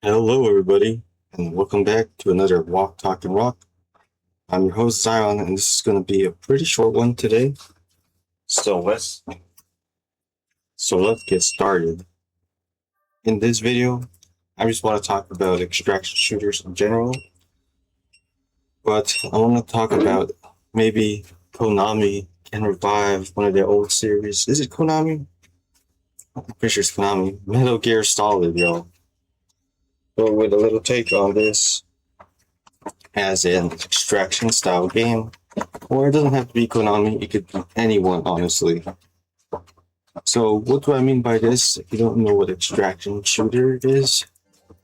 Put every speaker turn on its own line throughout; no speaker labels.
Hello, everybody, and welcome back to another Walk, Talk, and Rock. I'm your host, Xaiyeon, and this is going to be a pretty short one today. So let's get started. In this video, I just want to talk about extraction shooters in general, but I want to talk about maybe Konami can revive one of their old series. Is it Konami? I'm pretty sure it's Konami. Metal Gear Solid, yo. But with a little take on this as an extraction style game, or it doesn't have to be Konami, it could be anyone, honestly. So what do I mean by this? If you don't know what extraction shooter is,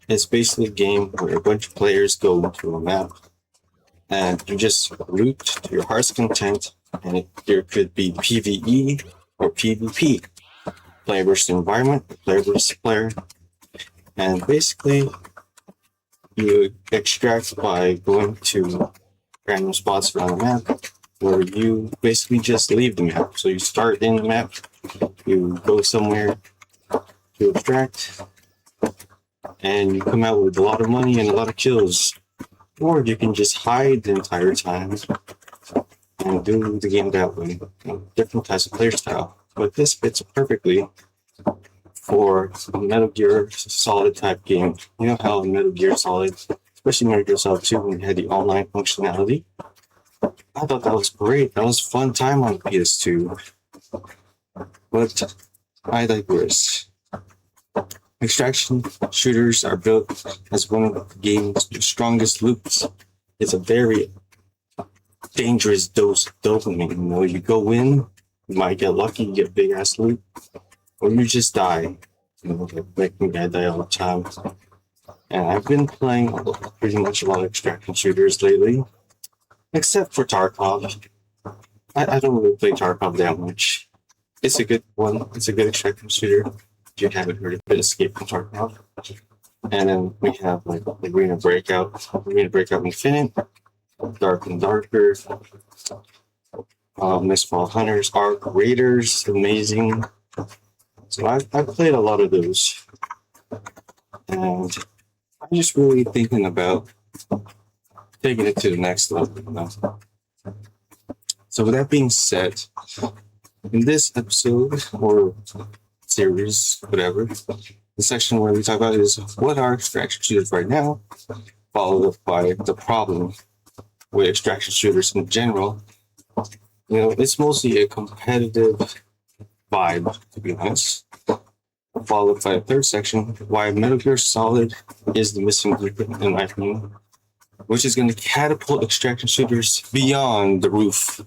it's basically a game where a bunch of players go into a map and you just loot to your heart's content, and there could be PvE or PvP, player versus environment, player versus player. And basically, you extract by going to random spots around the map where you basically just leave the map. So you start in the map, you go somewhere to extract, and you come out with a lot of money and a lot of kills. Or you can just hide the entire time and do the game that way. Different types of player style. But this fits perfectly for a Metal Gear Solid type game. You know how Metal Gear Solid, especially Metal Gear Solid 2, when you had the online functionality, I thought that was great. That was a fun time on PS2. But I digress. Extraction shooters are built as one of the game's strongest loops. It's a very dangerous dose of dopamine. You know, you go in, you might get lucky, you get big ass loot, or you just die. You know, like me, I die all the time. And I've been playing pretty much a lot of extraction shooters lately, except for Tarkov. I don't really play Tarkov that much. It's a good one. It's a good extraction shooter. If you haven't heard of it, Escape from Tarkov. And then we have like Arena Breakout Infinite, Dark and Darker, Mistfall Hunters, Arc Raiders, amazing. So I've played a lot of those, and I'm just really thinking about taking it to the next level. You know? So with that being said, in this episode or series, whatever, the section where we talk about is what are extraction shooters right now, followed up by the problem with extraction shooters in general. You know, it's mostly a competitive vibe, to be honest. Followed by the third section, why Metal Gear Solid is the missing link, in my opinion, which is going to catapult extraction shooters beyond the roof,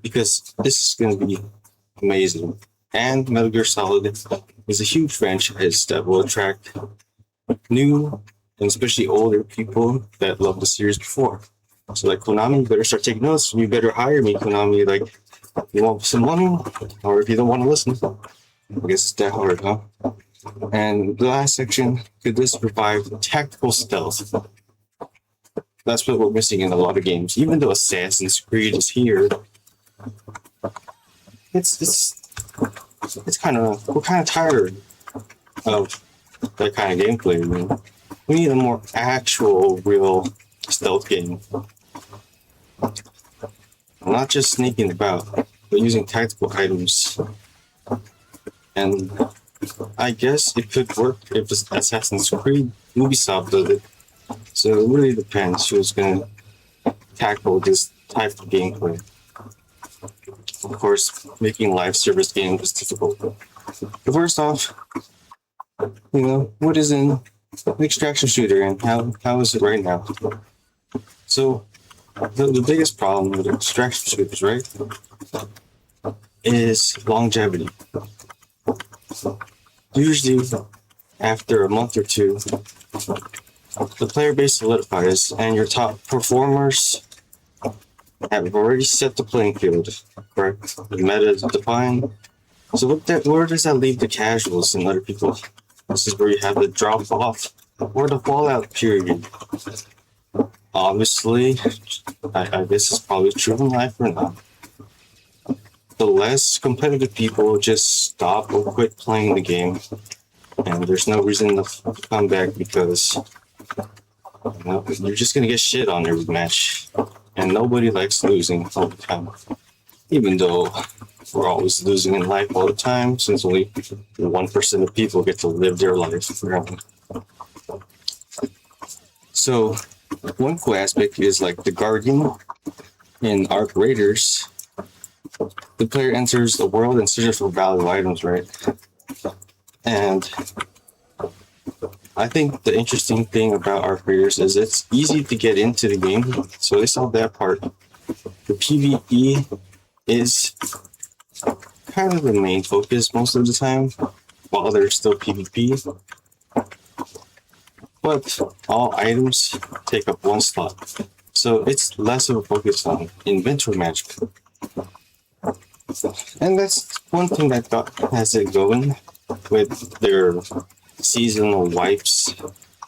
because this is going to be amazing. And Metal Gear Solid is a huge franchise that will attract new and especially older people that love the series before. So like Konami, you better start taking notes. You better hire me, Konami. Like, you want some money, or if you don't want to listen, I guess it's that hard, huh? And the last section, could this revive tactical stealth? That's what we're missing in a lot of games. Even though Assassin's Creed is here, it's kind of, we're kind of tired of that kind of gameplay. Man. We need a more actual, real stealth game. Not just sneaking about, but using tactical items. And I guess it could work if Assassin's Creed Ubisoft does it. So it really depends who's going to tackle this type of gameplay. Of course, making live service games is difficult. But first off, you know, what is an extraction shooter and how is it right now? So the biggest problem with extraction shooters, right, is longevity. Usually, after a month or two, the player base solidifies and your top performers have already set the playing field, correct? The meta is defined. So where does that leave the casuals and other people? This is where you have the drop off or the fallout period. Obviously, I guess it's probably true in life or not. The less competitive people just stop or quit playing the game. and there's no reason to come back because you're just gonna get shit on every match, and nobody likes losing all the time. Even though we're always losing in life all the time, since only 1% of people get to live their life forever. So one cool aspect is like the Guardian in Arc Raiders. The player enters the world and searches for valuable items, right? And I think the interesting thing about Arc Raiders is it's easy to get into the game, so they solved that part. The PvE is kind of the main focus most of the time, while there's still PvP. But all items take up one slot, so it's less of a focus on inventory magic. And that's one thing that has it going with their seasonal wipes,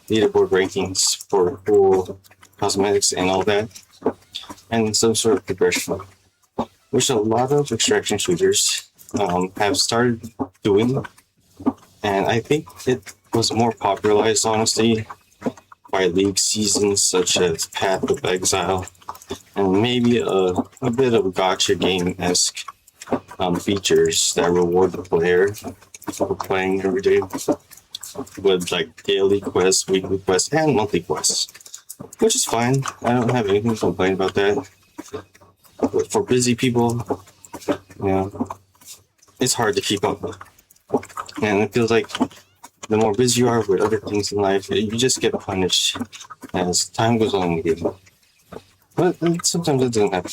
leaderboard rankings for cool cosmetics and all that, and some sort of progression, which a lot of extraction shooters have started doing. And I think it was more popularized, honestly, by league seasons such as Path of Exile, and maybe a bit of gacha game-esque features that reward the player for playing every day, with like daily quests, weekly quests, and monthly quests, which is fine. I don't have anything to complain about that. But for busy people, it's hard to keep up. And it feels like the more busy you are with other things in life, you just get punished as time goes on in the game. But sometimes it doesn't happen.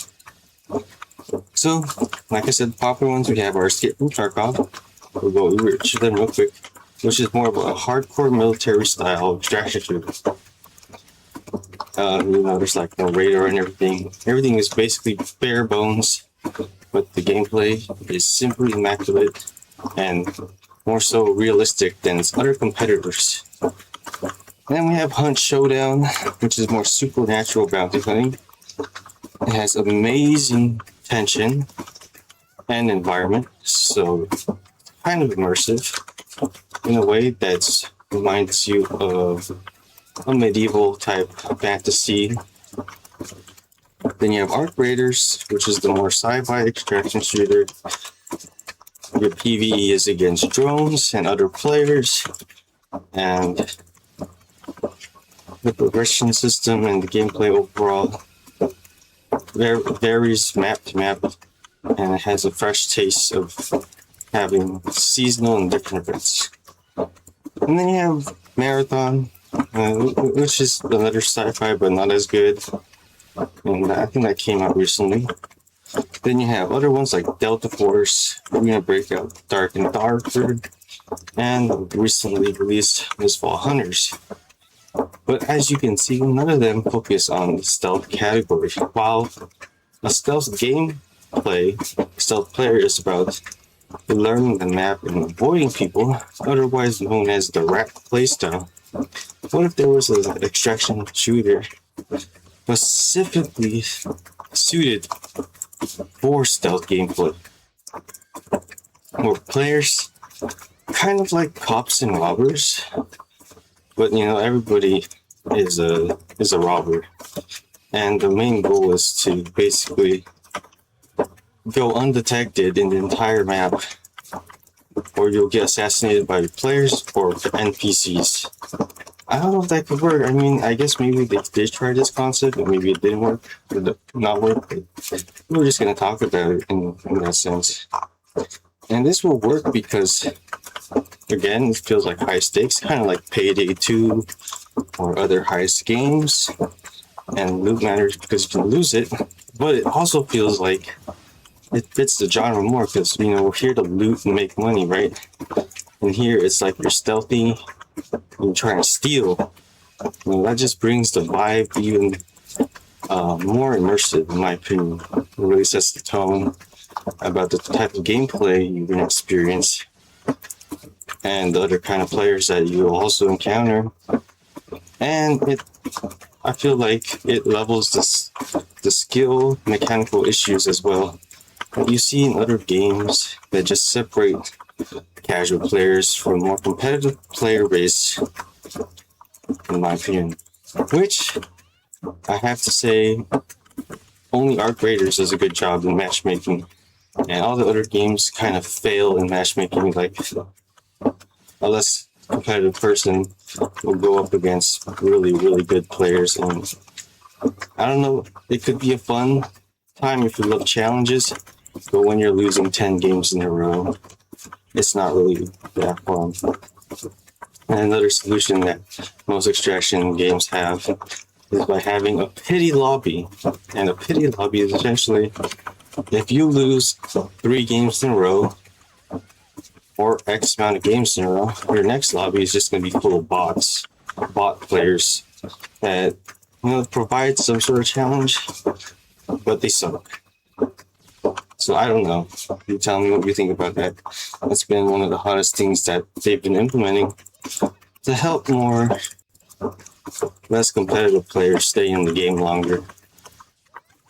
So, like I said, the popular ones we have are Escape from Tarkov. We'll go over them real quick, which is more of a hardcore military style extraction shooter. There's like no radar and everything. Everything is basically bare bones, but the gameplay is simply immaculate and more so realistic than its other competitors. Then we have Hunt Showdown, which is more supernatural bounty hunting. It has amazing tension and environment, so kind of immersive in a way that reminds you of a medieval type fantasy. Then you have Arc Raiders, which is the more sci-fi extraction shooter. Your PvE is against drones and other players, and the progression system and the gameplay overall varies map to map, and it has a fresh taste of having seasonal and different events. And then you have Marathon, which is another sci-fi but not as good, and I think that came out recently. Then you have other ones like Delta Force, Arena Breakout, Dark and Darker, and recently released This Fall Hunters. But as you can see, none of them focus on the stealth category. While a stealth gameplay, stealth player is about learning the map and avoiding people, otherwise known as the rat playstyle. What if there was an extraction shooter specifically suited for stealth gameplay, where players kind of like cops and robbers, but everybody is a robber, and the main goal is to basically go undetected in the entire map, or you'll get assassinated by players or NPCs. I don't know if that could work. I mean, I guess maybe they did try this concept, but maybe it didn't work, or not work. We're just going to talk about it in that sense. And this will work because, again, it feels like high stakes, kind of like Payday 2 or other heist games. And loot matters because you can lose it, but it also feels like it fits the genre more because, we're here to loot and make money, right? And here it's like you're stealthy, you're trying to steal. That just brings the vibe even more immersive, in my opinion. It really sets the tone about the type of gameplay you're going to experience and the other kind of players that you'll also encounter. And I feel like it levels the skill mechanical issues as well that you see in other games that just separate casual players for a more competitive player base, in my opinion. Which I have to say, only Arc Raiders does a good job in matchmaking, and all the other games kind of fail in matchmaking. Like, a less competitive person will go up against really, really good players, and I don't know, it could be a fun time if you love challenges, but when you're losing 10 games in a row, it's not really that fun. And another solution that most extraction games have is by having a pity lobby. And a pity lobby is essentially, if you lose 3 games in a row, or X amount of games in a row, your next lobby is just going to be full of bot players that, provide some sort of challenge, but they suck. So I don't know. You tell me what you think about that. That's been one of the hottest things that they've been implementing to help more less competitive players stay in the game longer.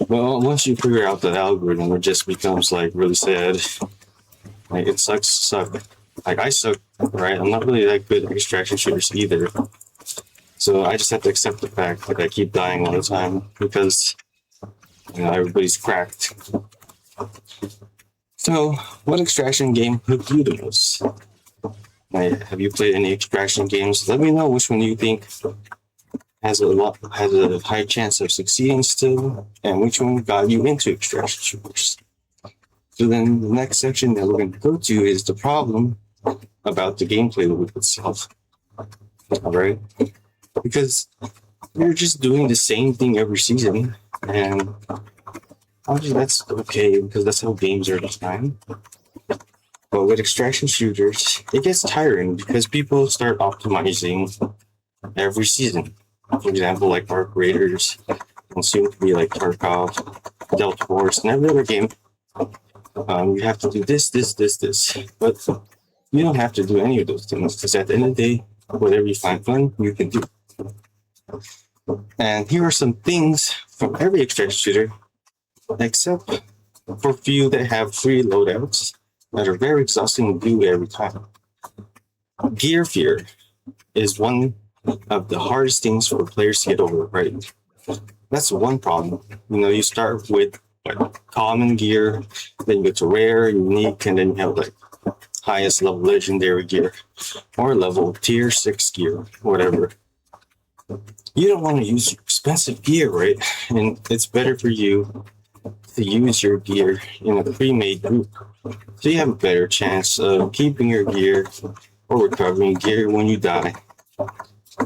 Well, once you figure out the algorithm, it just becomes like really sad. Like, it sucks to suck. Like, I suck, right? I'm not really that good at extraction shooters either. So I just have to accept the fact that I keep dying all the time because, everybody's cracked. So, what extraction game hooked you the most? Like, have you played any extraction games? Let me know which one you think has a high chance of succeeding still, and which one got you into extraction shooters. So then the next section that we're going to go to is the problem about the gameplay loop itself. All right? Because you're just doing the same thing every season, and obviously that's okay because that's how games are designed. But with extraction shooters, it gets tiring because people start optimizing every season. For example, like Arc Raiders, and soon to be like Tarkov, Delta Force, and every other game. You have to do this. But you don't have to do any of those things because at the end of the day, whatever you find fun, you can do. And here are some things from every extraction shooter, except for a few that have free loadouts that are very exhausting to do every time. Gear fear is one of the hardest things for players to get over, right? That's one problem. You start with common gear, then you go to rare, unique, and then you have like highest level legendary gear or level tier 6 gear, whatever. You don't want to use expensive gear, right? And it's better for you to use your gear in a pre-made group, so you have a better chance of keeping your gear or recovering gear when you die.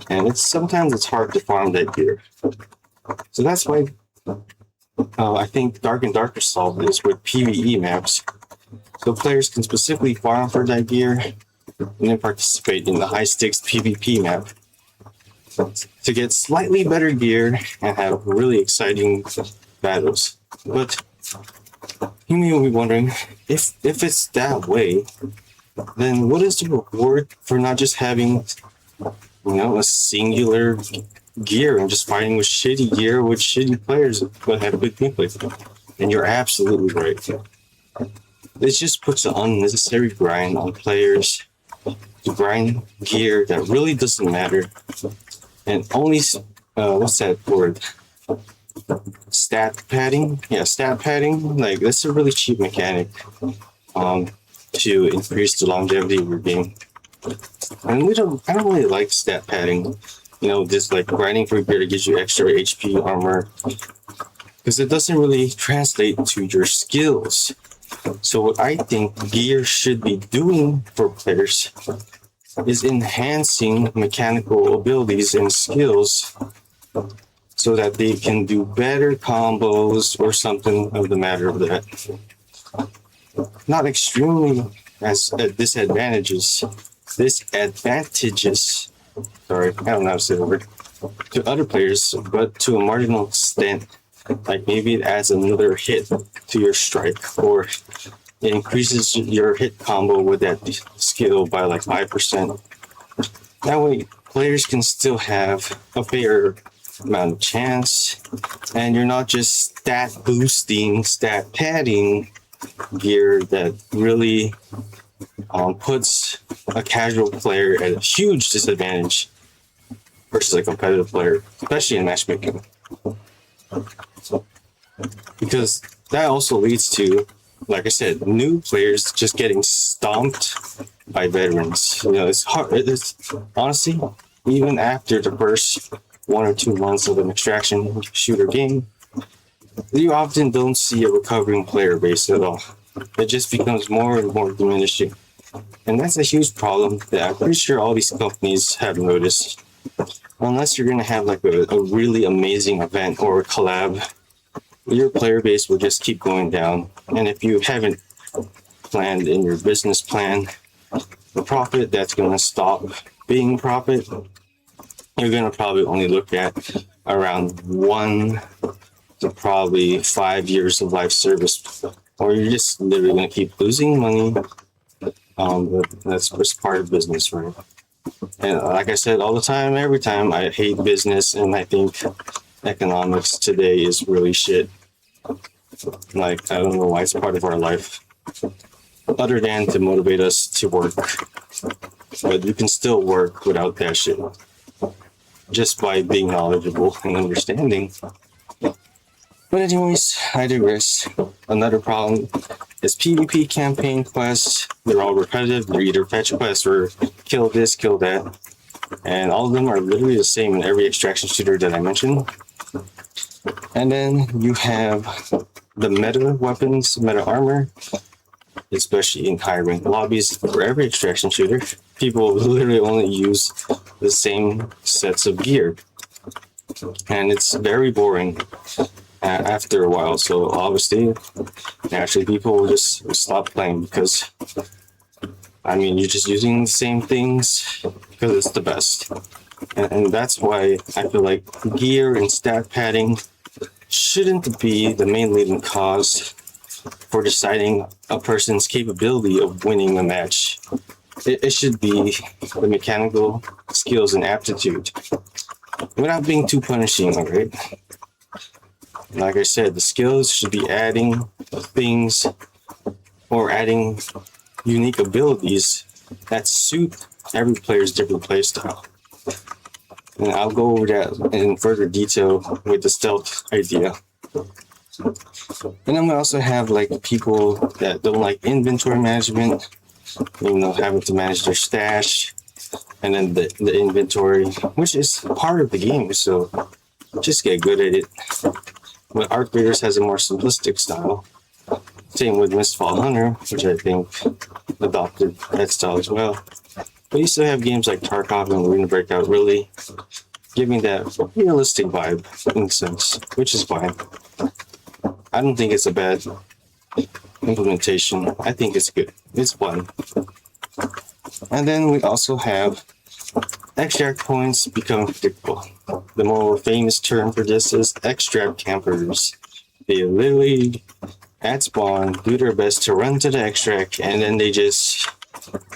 And sometimes it's hard to farm that gear. So that's why I think Dark and Darker solved this with PvE maps, so players can specifically farm for that gear and then participate in the high stakes PvP map to get slightly better gear and have really exciting battles. But you may be wondering, if it's that way, then what is the reward for not just having a singular gear and just fighting with shitty gear with shitty players but have good gameplay? And you're absolutely right. This just puts an unnecessary grind on players to grind gear that really doesn't matter, and only what's that word? Stat padding? Yeah, stat padding. Like, that's a really cheap mechanic to increase the longevity of your game. And I don't really like stat padding. Just like grinding for gear that gives you extra HP armor, because it doesn't really translate to your skills. So what I think gear should be doing for players is enhancing mechanical abilities and skills so that they can do better combos or something of the matter of that. Not extremely as disadvantages. Sorry, I don't know how to say the word. To other players, but to a marginal extent. Like, maybe it adds another hit to your strike, or it increases your hit combo with that skill by like 5%. That way, players can still have a fair amount of chance, and you're not just stat boosting, stat padding gear that really puts a casual player at a huge disadvantage versus a competitive player, especially in matchmaking. Because that also leads to, like I said, new players just getting stomped by veterans. You know, it's hard. It's honestly, even after the first 1 or 2 months of an extraction shooter game, you often don't see a recovering player base at all. It just becomes more and more diminishing. And that's a huge problem that I'm pretty sure all these companies have noticed. Unless you're going to have like a really amazing event or a collab, your player base will just keep going down. And if you haven't planned in your business plan the profit, that's going to stop being profit. You're going to probably only look at around 1 to probably 5 years of live service, or you're just literally going to keep losing money. But that's just part of business, right? And like I said all the time, every time, I hate business, and I think economics today is really shit. Like, I don't know why it's part of our life, other than to motivate us to work. But you can still work without that shit, just by being knowledgeable and understanding. But anyways, I digress. Another problem is PvP campaign quests. They're all repetitive. They're either fetch quests or kill this, kill that. And all of them are literally the same in every extraction shooter that I mentioned. And then you have the meta weapons, meta armor, especially in high rank lobbies for every extraction shooter. People literally only use the same sets of gear. And it's very boring after a while. So obviously, naturally, people will just stop playing because, I mean, you're just using the same things because it's the best. And that's why I feel like gear and stat padding shouldn't be the main leading cause for deciding a person's capability of winning a match. It should be the mechanical skills and aptitude, without being too punishing, all right? Like I said, the skills should be adding things or adding unique abilities that suit every player's different playstyle. And I'll go over that in further detail with the stealth idea. And then we also have like people that don't like inventory management, you know, having to manage their stash, and then the inventory, which is part of the game, so just get good at it. But Arc Raiders has a more simplistic style. Same with Mistfall Hunter, which I think adopted that style as well. But you still have games like Tarkov and Arena Breakout really giving that realistic vibe in a sense, which is fine. I don't think it's a bad implementation. I think it's good. It's fun. And then we also have extract points become predictable. The more famous term for this is extract campers. They literally, at spawn, do their best to run to the extract, and then they just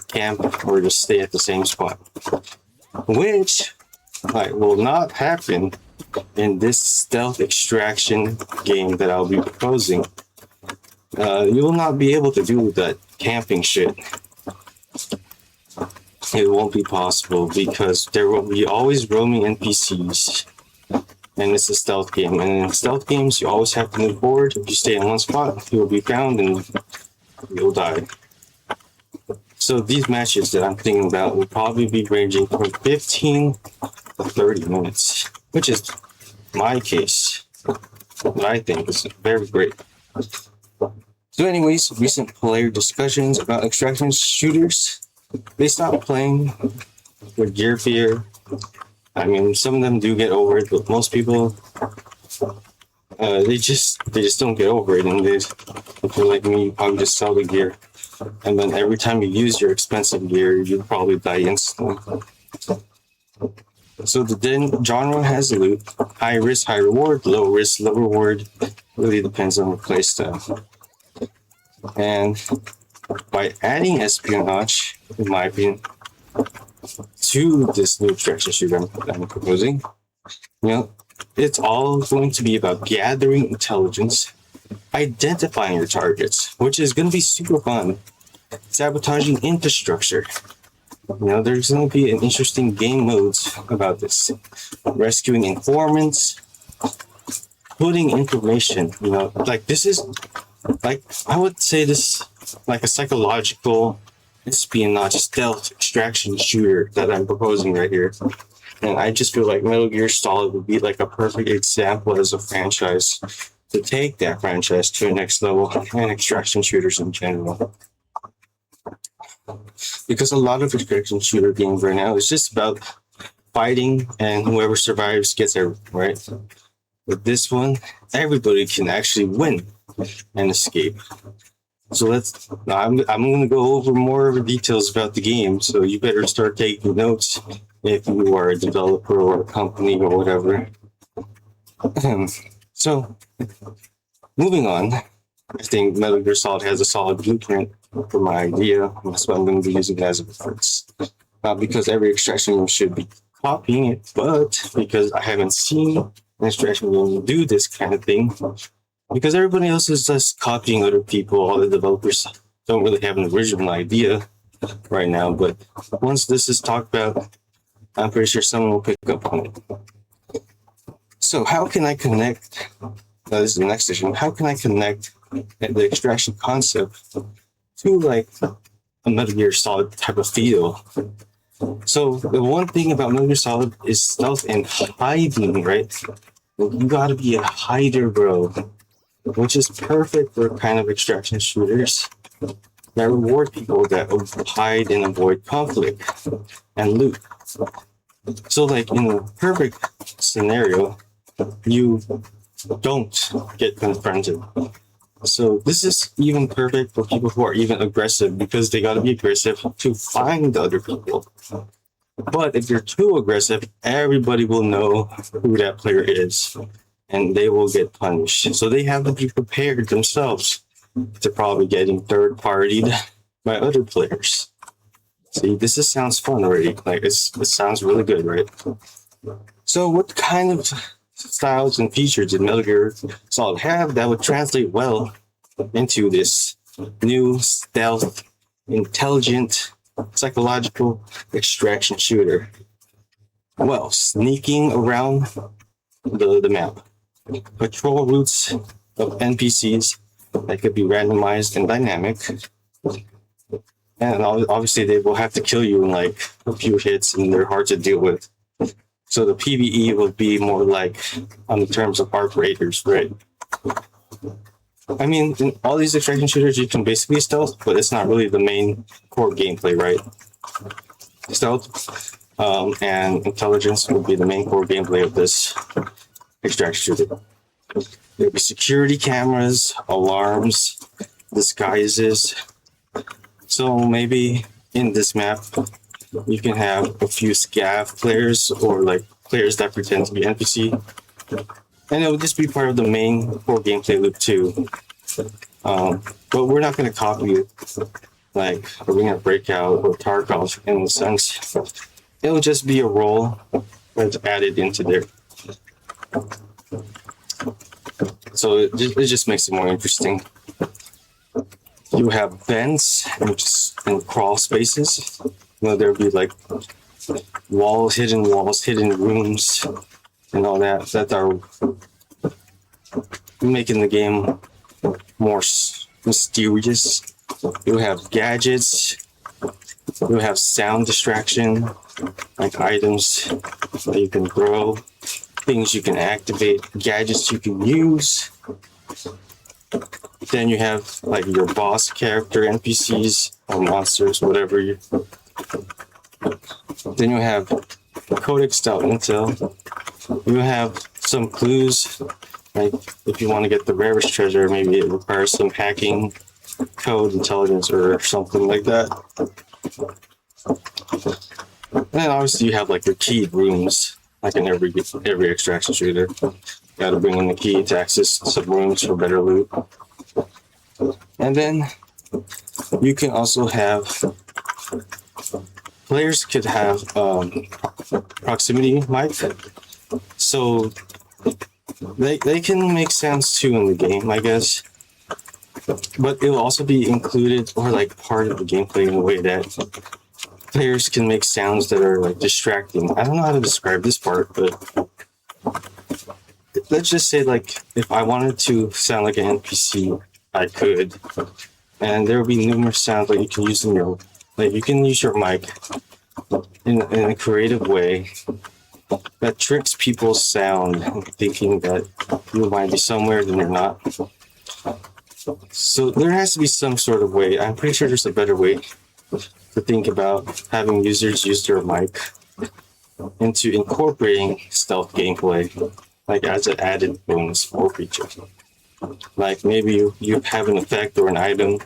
camp or just stay at the same spot. Which will not happen in this stealth extraction game that I'll be proposing. You will not be able to do that camping shit. It won't be possible because there will be always roaming NPCs, and it's a stealth game. And in stealth games, you always have to move forward. If you stay in one spot, you will be found and you'll die. So these matches that I'm thinking about will probably be ranging from 15 to 30 minutes, which is my case. What I think is very great. So anyways, recent player discussions about extraction shooters. They stop playing with gear fear. I mean, some of them do get over it, but most people, they just don't get over it, and if you're like me, you probably just sell the gear, and then every time you use your expensive gear, you probably die instantly. So the genre has loot: high risk, high reward; low risk, low reward. Really depends on the playstyle. And by adding espionage, in my opinion, to this new extraction shooter that I'm proposing, you know, it's all going to be about gathering intelligence, identifying your targets, which is going to be super fun. sabotaging infrastructure. There's going to be an interesting game modes about this. Rescuing informants, putting information, this is, I would say this, like a psychological espionage stealth extraction shooter that I'm proposing right here. And I just feel like Metal Gear Solid would be like a perfect example as a franchise to take that franchise to the next level, and extraction shooters in general. Because a lot of extraction shooter games right now is just about fighting, and whoever survives gets everything, right? With this one, everybody can actually win and escape. So I'm going to go over more of the details about the game, so you better start taking notes if you are a developer or a company or whatever. So, moving on, I think Metal Gear Solid has a solid blueprint for my idea. That's why I'm going to be using it as a reference. Not because every extraction game should be copying it, but because I haven't seen an extraction game do this kind of thing. Because everybody else is just copying other people. All the developers don't really have an original idea right now. But once this is talked about, I'm pretty sure someone will pick up on it. So how can I connect? This is the next section. How can I connect the extraction concept to like a Metal Gear Solid type of feel? So the one thing about Metal Gear Solid is stealth and hiding, right? You gotta be a hider, bro. Which is perfect for kind of extraction shooters that reward people that hide and avoid conflict and loot. So like in a perfect scenario, you don't get confronted. So this is even perfect for people who are even aggressive, because they gotta be aggressive to find other people. But if you're too aggressive, everybody will know who that player is, and they will get punished. So they have to be prepared themselves to probably getting third-partied by other players. See, this sounds fun already. Like it sounds really good, right? So what kind of styles and features did Metal Gear Solid have that would translate well into this new stealth, intelligent, psychological extraction shooter? Well, sneaking around the map, patrol routes of NPCs that could be randomized and dynamic, and obviously they will have to kill you in like a few hits, and they're hard to deal with. So the PvE will be more like on the terms of arc raiders, right? I mean, in all these extraction shooters, you can basically stealth, but it's not really the main core gameplay, right? Stealth and intelligence will be the main core gameplay of this extraction shooter. There'll be security cameras, alarms, disguises. So maybe in this map, you can have a few scav players or like players that pretend to be NPC. And it will just be part of the main core gameplay loop too. But we're not going to copy it like Arena Breakout or Tarkov in the sense. It'll just be a role that's added into there. So it just makes it more interesting. You have vents and crawl spaces. There'll be like walls, hidden rooms, and all that are making the game more mysterious. You have gadgets. You have sound distraction, like items that you can throw, things you can activate, gadgets you can use. Then you have like your boss character, NPCs or monsters, whatever. Then you have codex style intel. You have some clues, like if you want to get the rarest treasure, maybe it requires some hacking, code, intelligence, or something like that. And then obviously you have like your keyed rooms, like in every extraction shooter. You gotta bring in the key to access some rooms for better loot. And then you can also have players could have proximity mic, so they can make sounds too in the game, I guess. but it will also be included or like part of the gameplay in a way that players can make sounds that are like distracting. I don't know how to describe this part, but let's just say like if I wanted to sound like an NPC, I could, and there will be numerous sounds like you can use in your like you can use your mic in a creative way that tricks people's sound, thinking that you might be somewhere then you're not. So there has to be some sort of way. I'm pretty sure there's a better way to think about having users use their mic into incorporating stealth gameplay, like as an added bonus or feature. Like maybe you have an effect or an item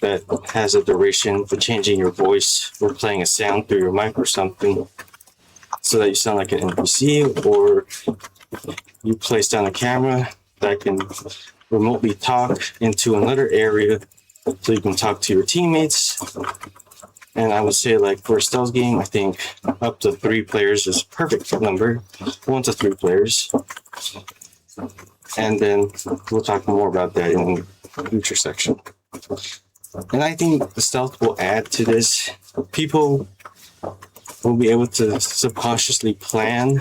that has a duration for changing your voice or playing a sound through your mic or something so that you sound like an NPC, or you place down a camera that can remotely talk into another area so you can talk to your teammates. And I would say like for a stealth game, I think up to 3 players is a perfect number, 1 to 3 players. And then we'll talk more about that in the future section. And I think the stealth will add to this. People will be able to subconsciously plan.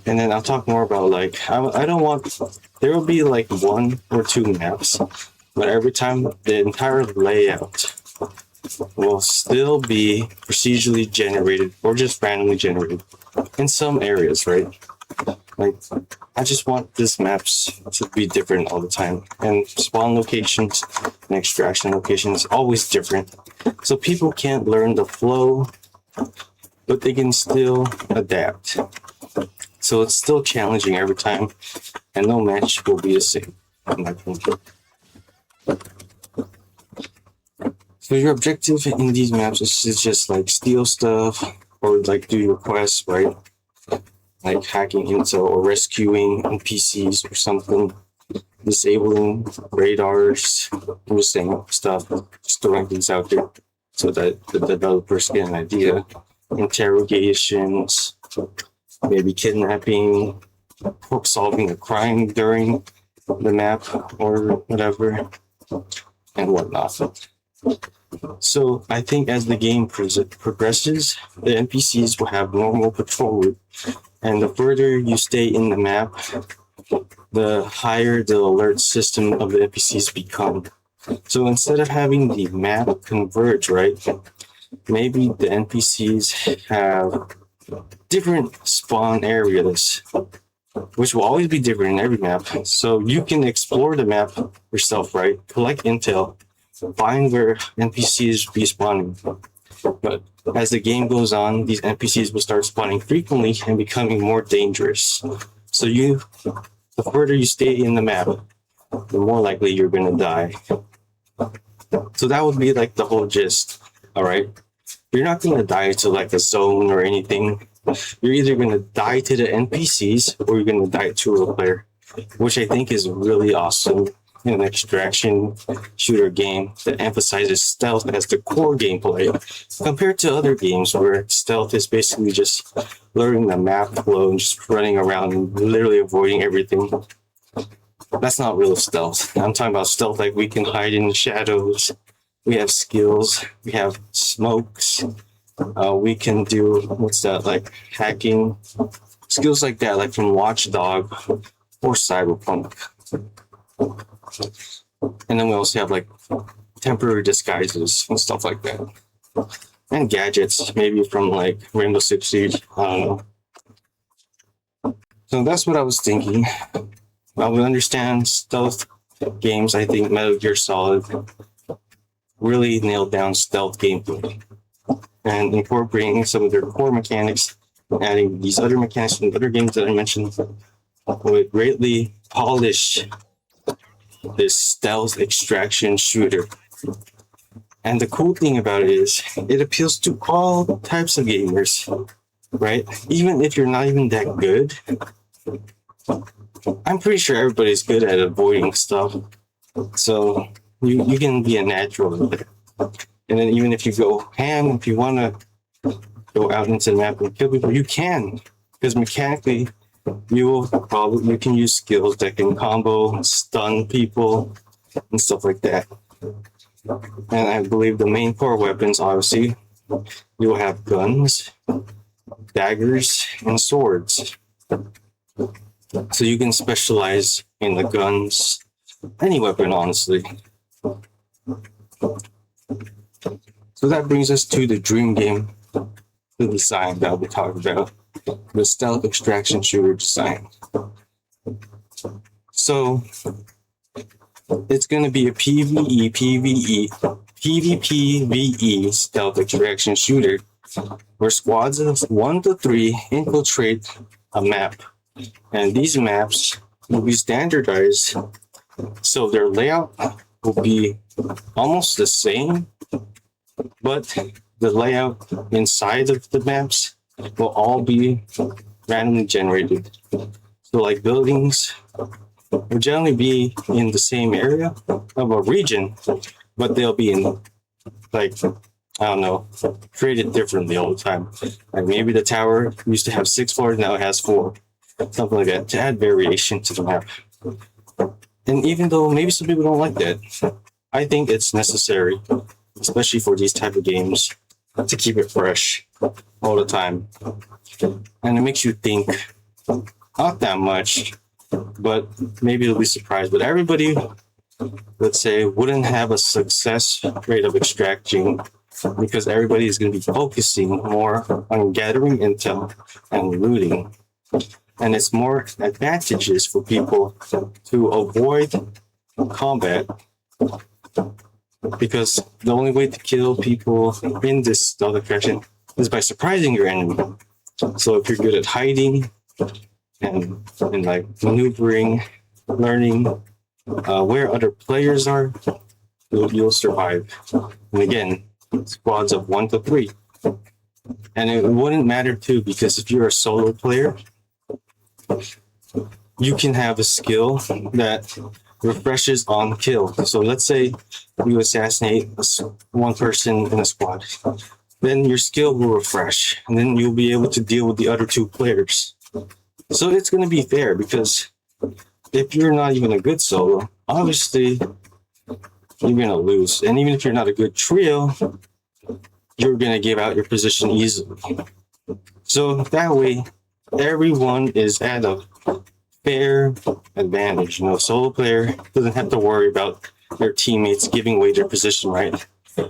And then I'll talk more about like, I don't want, there will be like 1 or 2 maps, but every time the entire layout will still be procedurally generated or just randomly generated in some areas, right? Like, I just want these maps to be different all the time, and spawn locations and extraction locations always different. So people can't learn the flow, but they can still adapt. So it's still challenging every time, and no match will be the same, in my opinion. So your objective in these maps is just like steal stuff or like do your quests, right? Like hacking intel or rescuing NPCs or something, disabling radars, and just saying stuff, just throwing things out there so that the developers get an idea. Interrogations, maybe kidnapping, or solving a crime during the map or whatever, and whatnot. So I think as the game progresses, the NPCs will have normal patrol route, and the further you stay in the map, the higher the alert system of the NPCs become. So instead of having the map converge, right, maybe the NPCs have different spawn areas, which will always be different in every map. So you can explore the map yourself, right? Collect intel, find where NPCs be spawning. But as the game goes on, these NPCs will start spawning frequently and becoming more dangerous. So the further you stay in the map, the more likely you're gonna die. So that would be like the whole gist, all right? You're not gonna die to like a zone or anything. You're either gonna die to the NPCs or you're gonna die to a player, which I think is really awesome in an extraction shooter game that emphasizes stealth as the core gameplay compared to other games where stealth is basically just learning the map flow and just running around and literally avoiding everything. That's not real stealth. I'm talking about stealth like we can hide in the shadows, we have skills, we have smokes, we can do, what's that, like hacking, skills like that, like from Watchdog or Cyberpunk. And then we also have like temporary disguises and stuff like that. And gadgets, maybe from like Rainbow Six Siege, I don't know. So that's what I was thinking. I would understand stealth games. I think Metal Gear Solid really nailed down stealth gameplay and incorporating some of their core mechanics, adding these other mechanics from other games that I mentioned would greatly polish this stealth extraction shooter. And the cool thing about it is it appeals to all types of gamers, right? Even if you're not even that good, I'm pretty sure everybody's good at avoiding stuff. So you can be a natural at it. And then even if you go ham, if you want to go out into the map and kill people, you can. Because mechanically, you can use skills that can combo, stun people, and stuff like that. And I believe the main core weapons, obviously, you'll have guns, daggers, and swords. So you can specialize in the guns, any weapon, honestly. So that brings us to the dream game, the design that we talked about, the stealth extraction shooter design. So it's going to be a PvP stealth extraction shooter where squads of 1 to 3 infiltrate a map. And these maps will be standardized, so their layout will be almost the same, but the layout inside of the maps will all be randomly generated. So like buildings will generally be in the same area of a region, but they'll be in, like, I don't know, created differently all the time. Like maybe the tower used to have 6 floors, now it has 4. Something like that, to add variation to the map. And even though maybe some people don't like that, I think it's necessary, especially for these type of games, to keep it fresh all the time. And it makes you think, not that much, but maybe you'll be surprised. But everybody, let's say, wouldn't have a success rate of extracting because everybody is going to be focusing more on gathering intel and looting. And it's more advantageous for people to avoid combat because the only way to kill people in this stealth extraction is by surprising your enemy. So if you're good at hiding and like maneuvering, learning where other players are, you'll survive. And again, squads of 1 to 3. And it wouldn't matter too, because if you're a solo player, you can have a skill that refreshes on kill. So let's say you assassinate one person in a squad, then your skill will refresh, and then you'll be able to deal with the other 2 players. So it's going to be fair, because if you're not even a good solo, obviously you're going to lose. And even if you're not a good trio, you're going to give out your position easily. So that way, everyone is at a fair advantage. Solo player doesn't have to worry about their teammates giving away their position, right?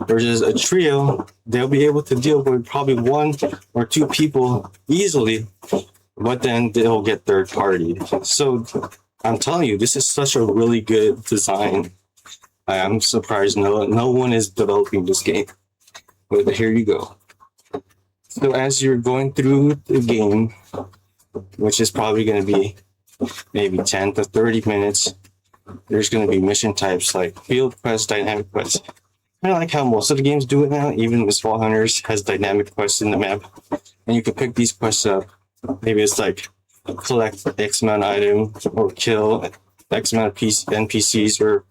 Versus a trio, they'll be able to deal with probably 1 or 2 people easily, but then they'll get third party. So I'm telling you, this is such a really good design. I'm surprised no one is developing this game. But here you go. So as you're going through the game, which is probably going to be maybe 10 to 30 minutes, there's going to be mission types like field quests, dynamic quests. Kind of like how most of the games do it now. Even with Small Hunters has dynamic quests in the map. And you can pick these quests up. Maybe it's like collect X amount of items or kill X amount of NPCs or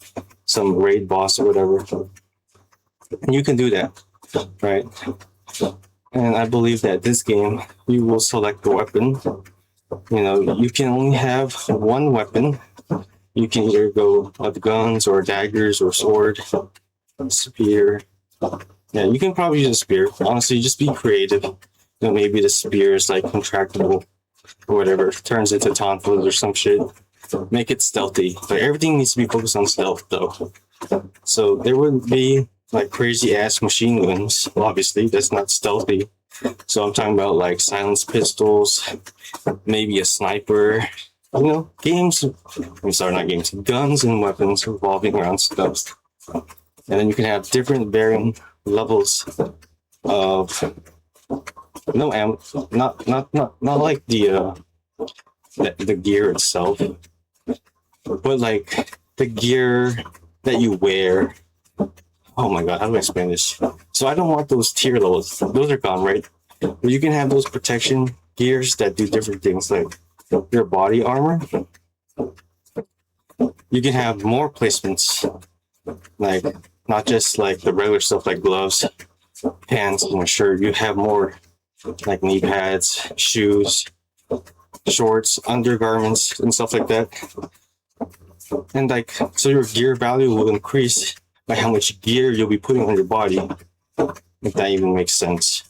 some raid boss or whatever. And you can do that, right? And I believe that this game, you will select the weapon. You can only have 1 weapon. You can either go with guns or daggers or sword, spear. Yeah, you can probably use a spear. Honestly, just be creative. Maybe the spear is like contractable or whatever. Turns into tonfas or some shit. Make it stealthy. But everything needs to be focused on stealth though. So there wouldn't be like crazy ass machine guns. Obviously, that's not stealthy. So I'm talking about like silenced pistols, maybe a sniper. Guns and weapons revolving around stealth. And then you can have different varying levels of no ammo, not like the gear itself, but like the gear that you wear. Oh my god, how do I explain this? So I don't want those tier levels. Those are gone, right? But you can have those protection gears that do different things, like your body armor. You can have more placements, like not just like the regular stuff like gloves, pants, and a shirt. You have more like knee pads, shoes, shorts, undergarments, and stuff like that. And like, so your gear value will increase by how much gear you'll be putting on your body, if that even makes sense.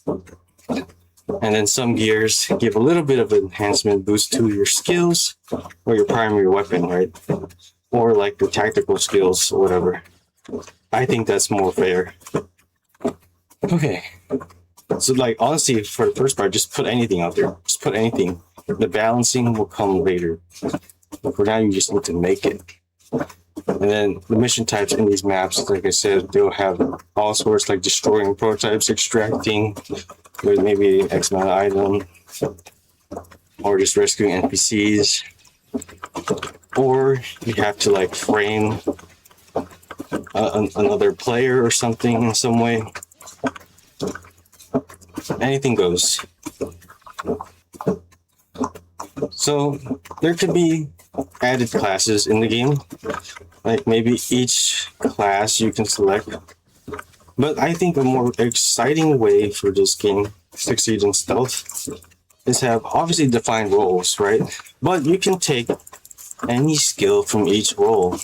And then some gears give a little bit of enhancement boost to your skills or your primary weapon, right? Or like the tactical skills or whatever. I think that's more fair. Okay. So like, honestly, for the first part, just put anything out there. Just put anything. The balancing will come later. But for now, you just need to make it. And then the mission types in these maps, like I said, they'll have all sorts, like destroying prototypes, extracting with maybe X amount of item, or just rescuing NPCs, or you have to like frame another player or something in some way. Anything goes. So there could be added classes in the game, like maybe each class you can select. But I think a more exciting way for this game to succeed in stealth is have obviously defined roles, right? But you can take any skill from each role,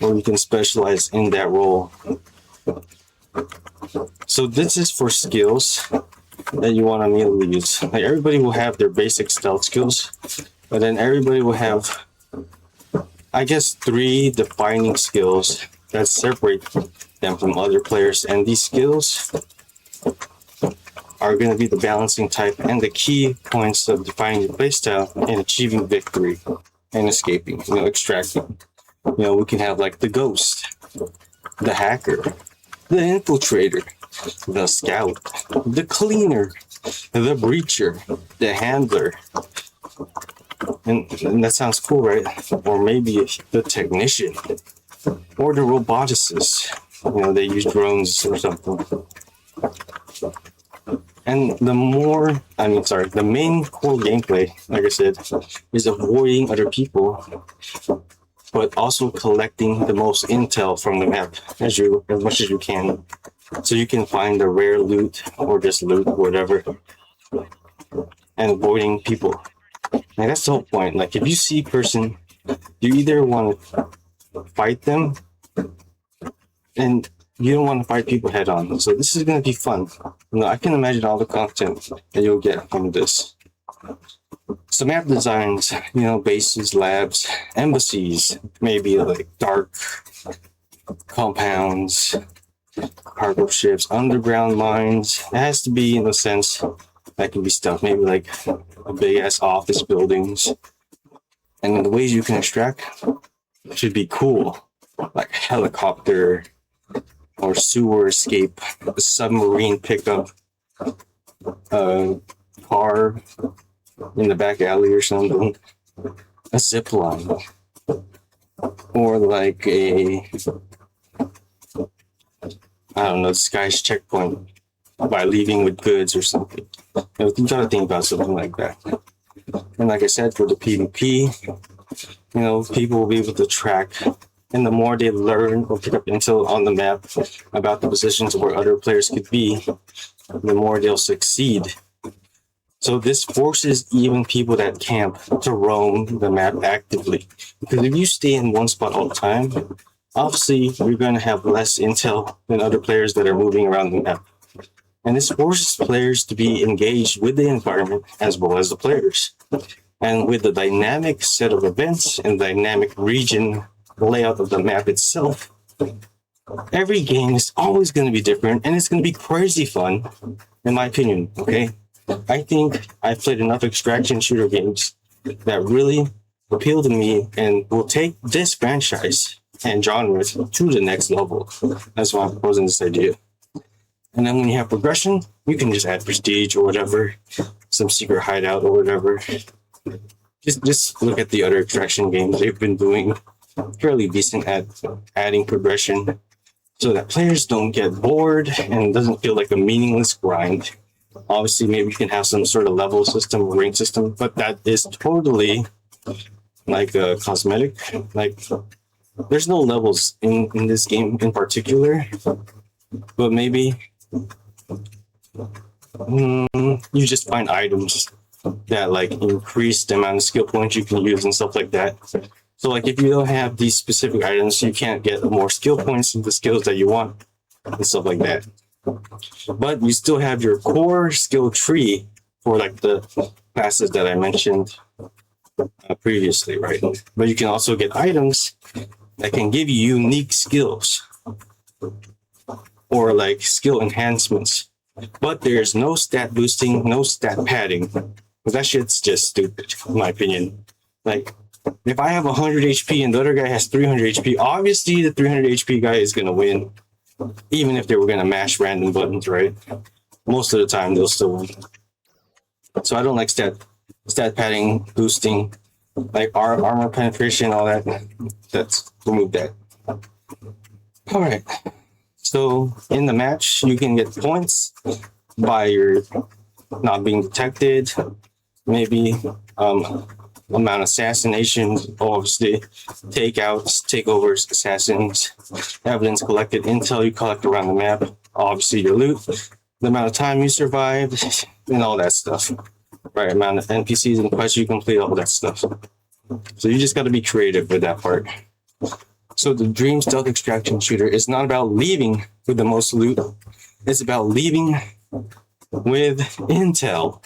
or you can specialize in that role. So this is for skills that you want to immediately use. Like, everybody will have their basic stealth skills, but then everybody will have, I guess, 3 defining skills that separate them from other players. And these skills are going to be the balancing type and the key points of defining your playstyle and achieving victory and escaping, extracting. We can have like the ghost, the hacker, the infiltrator, the scout, the cleaner, the breacher, the handler. And that sounds cool, right? Or maybe the technician, or the roboticist. They use drones or something. And the main core gameplay, like I said, is avoiding other people, but also collecting the most intel from the map as much as you can, so you can find the rare loot or just loot, whatever, and avoiding people. And that's the whole point. Like, if you see a person, you either want to fight them, and you don't want to fight people head on. So this is going to be fun. I can imagine all the content that you'll get from this. So map designs, bases, labs, embassies, maybe like dark compounds, cargo ships, underground mines. It has to be in a sense that can be stuff, maybe like a big ass office buildings. And then the ways you can extract should be cool, like helicopter or sewer escape, a submarine pickup, a car in the back alley or something, a zip line, or like disguised checkpoint by leaving with goods or something. You gotta think about something like that. And like I said, for the PvP, people will be able to track, and the more they learn or pick up intel on the map about the positions where other players could be, the more they'll succeed. So this forces even people that camp to roam the map actively. Because if you stay in one spot all the time, obviously you're going to have less intel than other players that are moving around the map. And this forces players to be engaged with the environment as well as the players. And with the dynamic set of events and dynamic region layout of the map itself, every game is always going to be different, and it's going to be crazy fun, in my opinion, okay? I think I've played enough extraction shooter games that really appeal to me and will take this franchise and genre to the next level. That's why I'm proposing this idea. And then when you have progression, you can just add prestige or whatever, some secret hideout or whatever. Just look at the other extraction games. They've been doing fairly decent at adding progression so that players don't get bored and it doesn't feel like a meaningless grind. Obviously, maybe you can have some sort of level system or rank system, but that is totally like a cosmetic. Like, there's no levels in this game in particular, but maybe you just find items that like increase the amount of skill points you can use and stuff like that. So like if you don't have these specific items, you can't get more skill points in the skills that you want and stuff like that. But you still have your core skill tree for like the classes that I mentioned previously, right? But you can also get items that can give you unique skills or like skill enhancements. But there's no stat boosting, no stat padding. That shit's just stupid, in my opinion. Like, if I have 100 HP and the other guy has 300 HP, obviously the 300 HP guy is going to win. Even if they were going to mash random buttons, right? Most of the time, they'll still win. So I don't like stat padding, boosting, like armor penetration, all that. Let's remove that. All right. So in the match, you can get points by your not being detected, maybe amount of assassinations, obviously, takeouts, takeovers, assassins, evidence collected, intel you collect around the map, obviously your loot, the amount of time you survived, and all that stuff. Right, amount of NPCs and quests you complete, all that stuff. So you just got to be creative with that part. So the Dream Stealth Extraction Shooter is not about leaving with the most loot. It's about leaving with intel.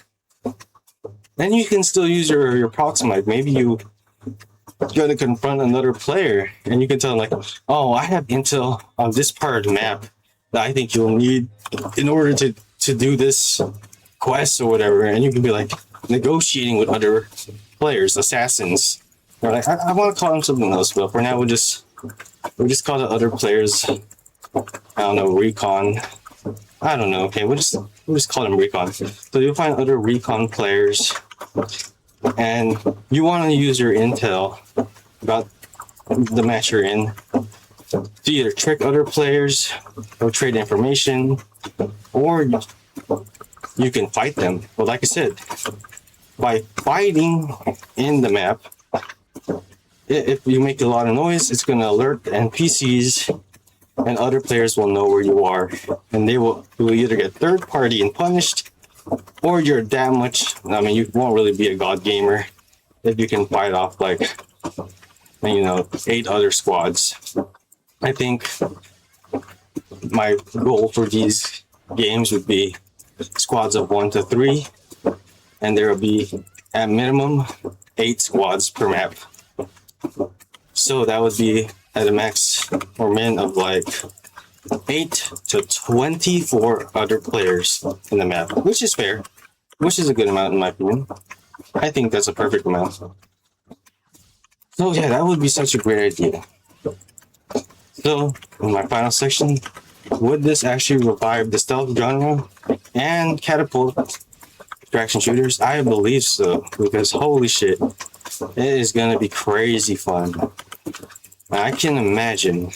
And you can still use your proximite. Maybe you got to confront another player and you can tell them like, oh, I have intel on this part of the map that I think you'll need in order to do this quest or whatever. And you can be like negotiating with other players, assassins. Or like, I want to call them something else, but for now we'll just call the other players, I don't know, recon. I don't know. Okay, we'll just call them recon. So you'll find other recon players, and you want to use your intel about the match you're in to either trick other players or trade information, or you can fight them. But like I said, by fighting in the map, if you make a lot of noise, it's going to alert the NPCs, and other players will know where you are, and they will either get third party and punished, or you're that much. I mean, you won't really be a god gamer if you can fight off like 8 other squads. I think my goal for these games would be squads of 1 to 3, and there will be at minimum 8 squads per map. So that would be at a max or min of like 8 to 24 other players in the map, which is fair, which is a good amount in my opinion. I think that's a perfect amount. So yeah, that would be such a great idea. So in my final section, would this actually revive the stealth genre and catapult extraction shooters? I believe so, because holy shit, it is going to be crazy fun. I can imagine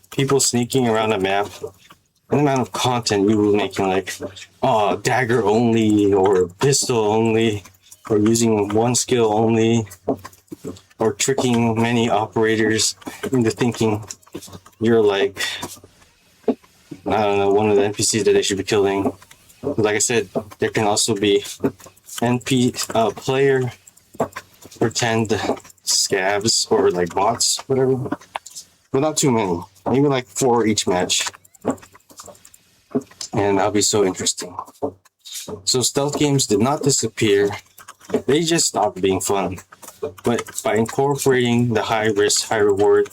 people sneaking around the map, and the amount of content you were making, like, oh, dagger only, or pistol only, or using one skill only, or tricking many operators into thinking you're like, I don't know, one of the NPCs that they should be killing. Like I said, there can also be player pretend scavs or like bots, whatever, but not too many, maybe like 4 each match, and that'll be so interesting. So stealth games did not disappear, they just stopped being fun. But by incorporating the high risk, high reward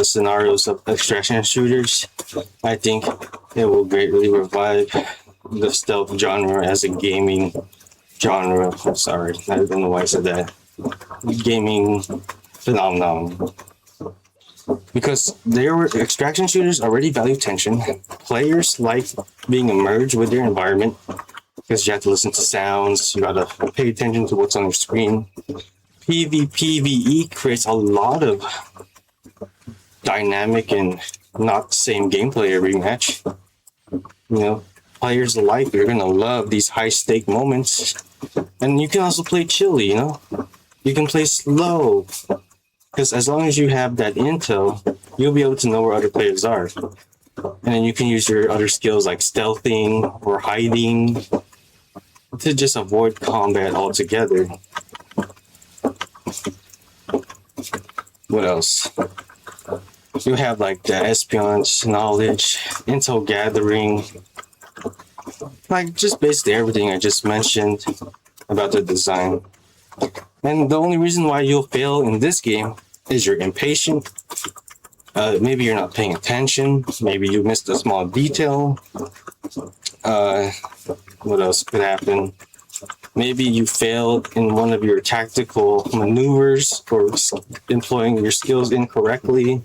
scenarios of extraction shooters, I think it will greatly revive the stealth genre as a gaming genre. I'm sorry, I don't know why I said that. Gaming phenomenon. Because there were extraction shooters already value tension. Players like being immersed with their environment because you have to listen to sounds, you gotta pay attention to what's on your screen. PvPvE creates a lot of dynamic and not the same gameplay every match. Players alike, you're gonna love these high stake moments. And you can also play chilly, you can play slow, because as long as you have that intel, you'll be able to know where other players are, and then you can use your other skills like stealthing or hiding to just avoid combat altogether. What else? You have like the espionage, knowledge, intel gathering, like just basically everything I just mentioned about the design. And the only reason why you'll fail in this game is you're impatient. Maybe you're not paying attention. Maybe you missed a small detail. What else could happen? Maybe you failed in one of your tactical maneuvers or employing your skills incorrectly.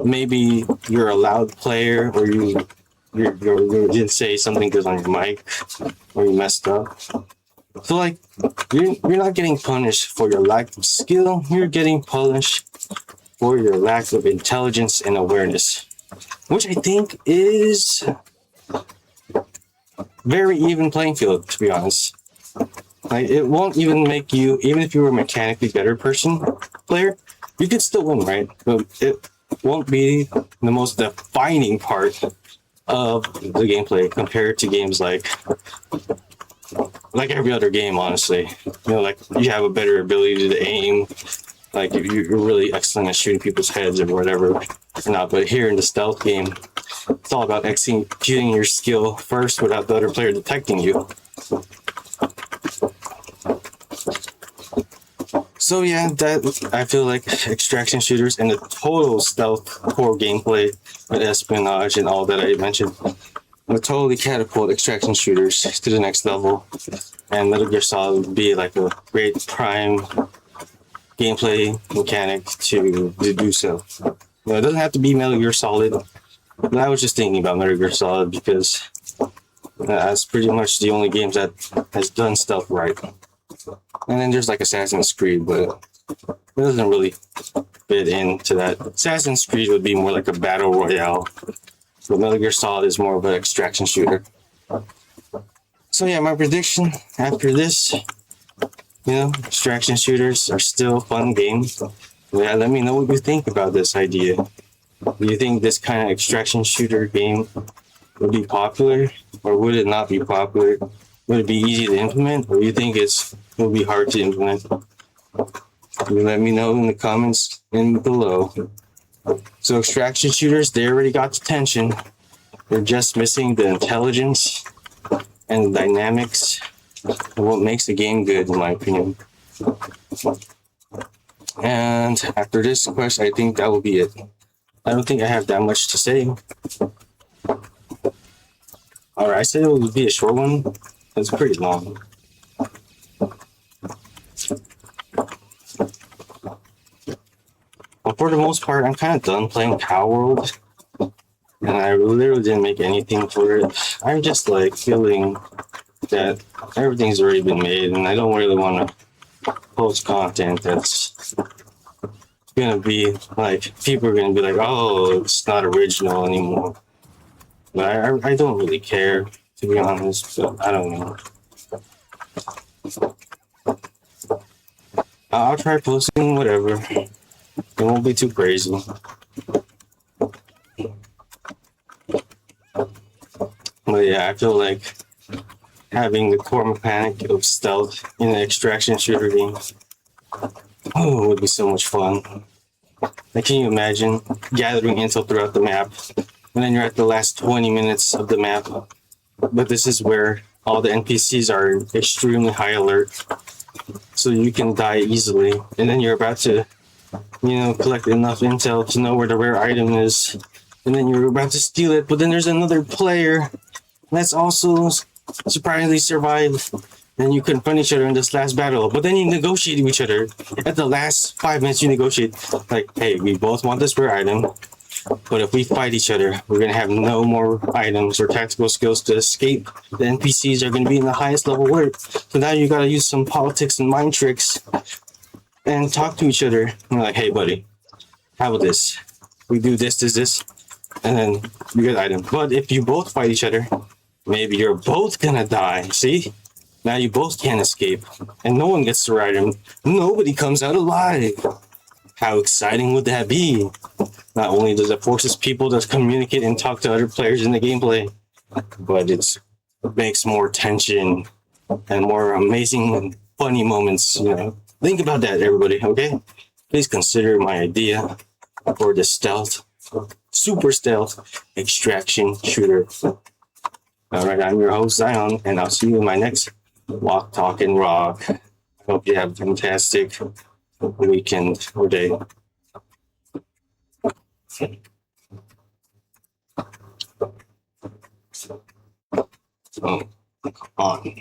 Maybe you're a loud player, or you didn't say something good on your mic, or you messed up. So like, you're not getting punished for your lack of skill. You're getting punished for your lack of intelligence and awareness, which I think is very even playing field, to be honest. Like, it won't even make you, even if you were a mechanically better player, you could still win, right? But it won't be the most defining part of the gameplay compared to games like every other game, honestly. You know, like, you have a better ability to aim, like you're really excellent at shooting people's heads or whatever or not. But here in the stealth game, it's all about executing your skill first without the other player detecting you. So yeah, that I feel like extraction shooters and the total stealth core gameplay with espionage and all that I mentioned would totally catapult extraction shooters to the next level. And Metal Gear Solid would be like a great prime gameplay mechanic to do so. You know, it doesn't have to be Metal Gear Solid. But I was just thinking about Metal Gear Solid because that's pretty much the only games that has done stealth right. And then there's like Assassin's Creed, but it doesn't really fit into that. Assassin's Creed would be more like a battle royale, but Metal Gear Solid is more of an extraction shooter. So yeah, my prediction after this, you know, extraction shooters are still fun games. Yeah, let me know what you think about this idea. Do you think this kind of extraction shooter game would be popular, or would it not be popular? Would it be easy to implement, or do you think it will be hard to implement? You let me know in the comments and below. So extraction shooters, they already got the tension. They're just missing the intelligence and the dynamics of what makes the game good, in my opinion. And after this quest, I think that will be it. I don't think I have that much to say. Alright, I said it would be a short one. It's pretty long. But for the most part, I'm kind of done playing Power World. And I literally didn't make anything for it. I'm just like feeling that everything's already been made, and I don't really want to post content that's gonna be like, people are gonna be like, oh, it's not original anymore. But I don't really care, to be honest, but I don't know. I'll try posting whatever. It won't be too crazy. But yeah, I feel like having the core mechanic of stealth in an extraction shooter game, oh, it would be so much fun. Like, can you imagine gathering intel throughout the map, and then you're at the last 20 minutes of the map, but this is where all the NPCs are extremely high alert, so you can die easily, and then you're about to, you know, collect enough intel to know where the rare item is, and then you're about to steal it, but then there's another player that's also surprisingly survived. Then you confront each other in this last battle, but then you negotiate with each other. At the last 5 minutes, you negotiate, like, hey, we both want this rare item, but if we fight each other, we're gonna have no more items or tactical skills to escape. The NPCs are gonna be in the highest level alert. So now you gotta use some politics and mind tricks and talk to each other. And you're like, hey, buddy, how about this? We do this, and then you get item. But if you both fight each other, maybe you're both gonna die. See? Now you both can't escape, and no one gets the rare item. Nobody comes out alive. How exciting would that be? Not only does it forces people to communicate and talk to other players in the gameplay, but it makes more tension and more amazing and funny moments. You know, think about that, everybody. Okay. please consider my idea for the super stealth extraction shooter. All right, I'm your host Xaiyeon, and I'll see you in my next Walk, Talk, and Rock. I hope you have a fantastic weekend or day. Oh, come on.